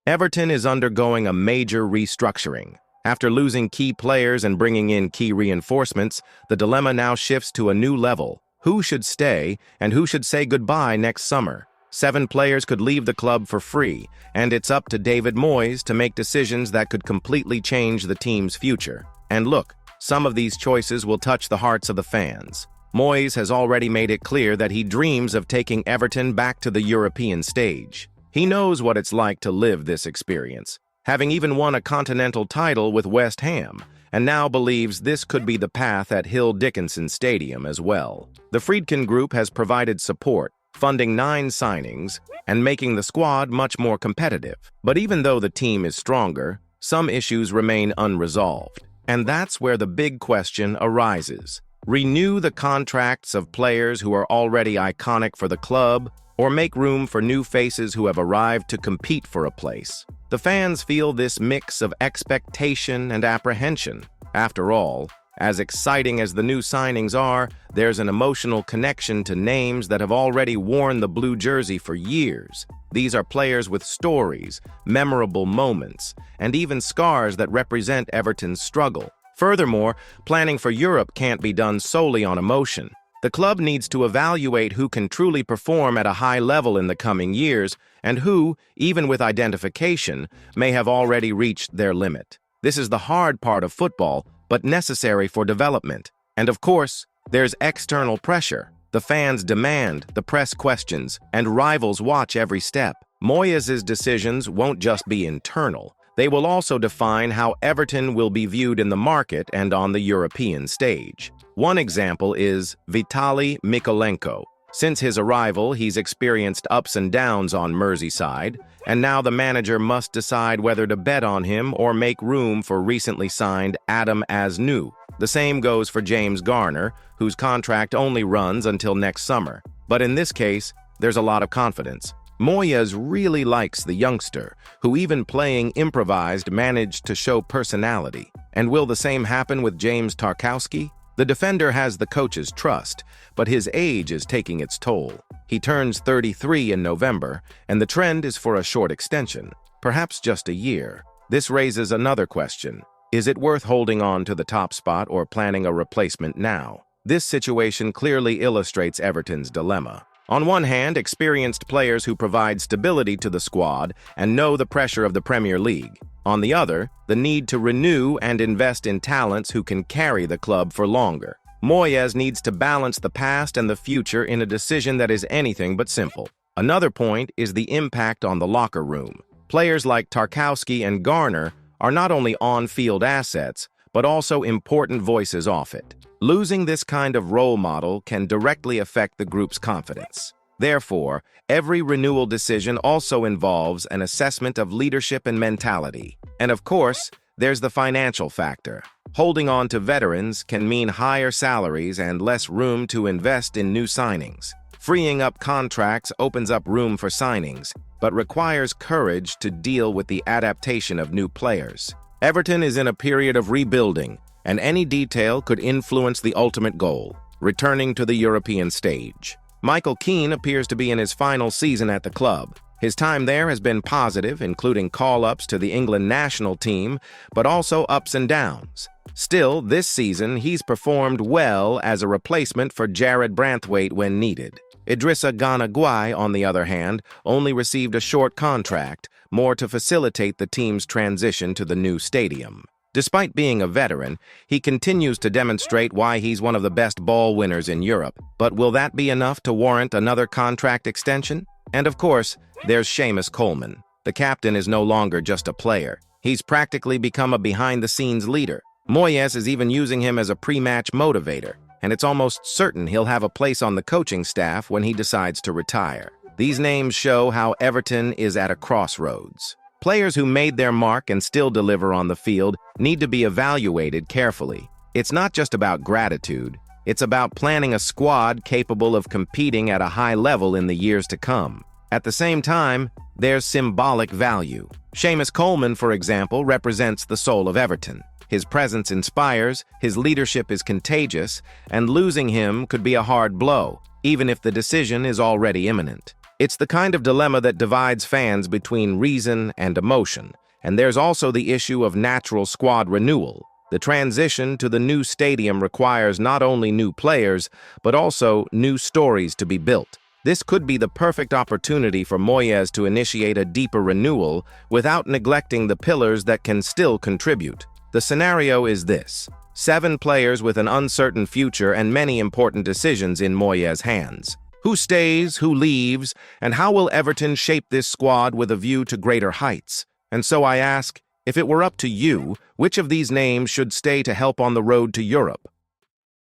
Everton is undergoing a major restructuring. After losing key players and bringing in key reinforcements, the dilemma now shifts to a new level. Who should stay and who should say goodbye next summer? 7 players could leave the club for free, and it's up to David Moyes to make decisions that could completely change the team's future. And look, some of these choices will touch the hearts of the fans. Moyes has already made it clear that he dreams of taking Everton back to the European stage. He knows what it's like to live this experience, having even won a continental title with West Ham, and now believes this could be the path at Goodison Stadium as well. The Friedkin Group has provided support, funding 9 signings and making the squad much more competitive. But even though the team is stronger, some issues remain unresolved. And that's where the big question arises. Renew the contracts of players who are already iconic for the club, or make room for new faces who have arrived to compete for a place. The fans feel this mix of expectation and apprehension. After all, as exciting as the new signings are, there's an emotional connection to names that have already worn the blue jersey for years. These are players with stories, memorable moments, and even scars that represent Everton's struggle. Furthermore, planning for Europe can't be done solely on emotion. The club needs to evaluate who can truly perform at a high level in the coming years and who, even with identification, may have already reached their limit. This is the hard part of football, but necessary for development. And of course, there's external pressure. The fans demand, the press questions, and rivals watch every step. Moyes' decisions won't just be internal. They will also define how Everton will be viewed in the market and on the European stage. One example is Vitaly Mykolenko. Since his arrival, he's experienced ups and downs on Merseyside, and now the manager must decide whether to bet on him or make room for recently signed Adam Asnou. The same goes for James Garner, whose contract only runs until next summer. But in this case, there's a lot of confidence. Moyes really likes the youngster, who even playing improvised managed to show personality. And will the same happen with James Tarkowski? The defender has the coach's trust, but his age is taking its toll. He turns 33 in November, and the trend is for a short extension, perhaps just a year. This raises another question. Is it worth holding on to the top spot or planning a replacement now? This situation clearly illustrates Everton's dilemma. On one hand, experienced players who provide stability to the squad and know the pressure of the Premier League. On the other, the need to renew and invest in talents who can carry the club for longer. Moyes needs to balance the past and the future in a decision that is anything but simple. Another point is the impact on the locker room. Players like Tarkowski and Garner are not only on-field assets, but also important voices off it. Losing this kind of role model can directly affect the group's confidence. Therefore, every renewal decision also involves an assessment of leadership and mentality. And of course, there's the financial factor. Holding on to veterans can mean higher salaries and less room to invest in new signings. Freeing up contracts opens up room for signings, but requires courage to deal with the adaptation of new players. Everton is in a period of rebuilding, and any detail could influence the ultimate goal, returning to the European stage. Michael Keane appears to be in his final season at the club. His time there has been positive, including call-ups to the England national team, but also ups and downs. Still, this season, he's performed well as a replacement for Jared Branthwaite when needed. Idrissa Gana Gueye, on the other hand, only received a short contract, more to facilitate the team's transition to the new stadium. Despite being a veteran, he continues to demonstrate why he's one of the best ball winners in Europe. But will that be enough to warrant another contract extension? And of course, there's Seamus Coleman. The captain is no longer just a player. He's practically become a behind-the-scenes leader. Moyes is even using him as a pre-match motivator, and it's almost certain he'll have a place on the coaching staff when he decides to retire. These names show how Everton is at a crossroads. Players who made their mark and still deliver on the field need to be evaluated carefully. It's not just about gratitude, it's about planning a squad capable of competing at a high level in the years to come. At the same time, there's symbolic value. Seamus Coleman, for example, represents the soul of Everton. His presence inspires, his leadership is contagious, and losing him could be a hard blow, even if the decision is already imminent. It's the kind of dilemma that divides fans between reason and emotion. And there's also the issue of natural squad renewal. The transition to the new stadium requires not only new players, but also new stories to be built. This could be the perfect opportunity for Moyes to initiate a deeper renewal without neglecting the pillars that can still contribute. The scenario is this: 7 players with an uncertain future and many important decisions in Moyes' hands. Who stays, who leaves, and how will Everton shape this squad with a view to greater heights? And so I ask, if it were up to you, which of these names should stay to help on the road to Europe?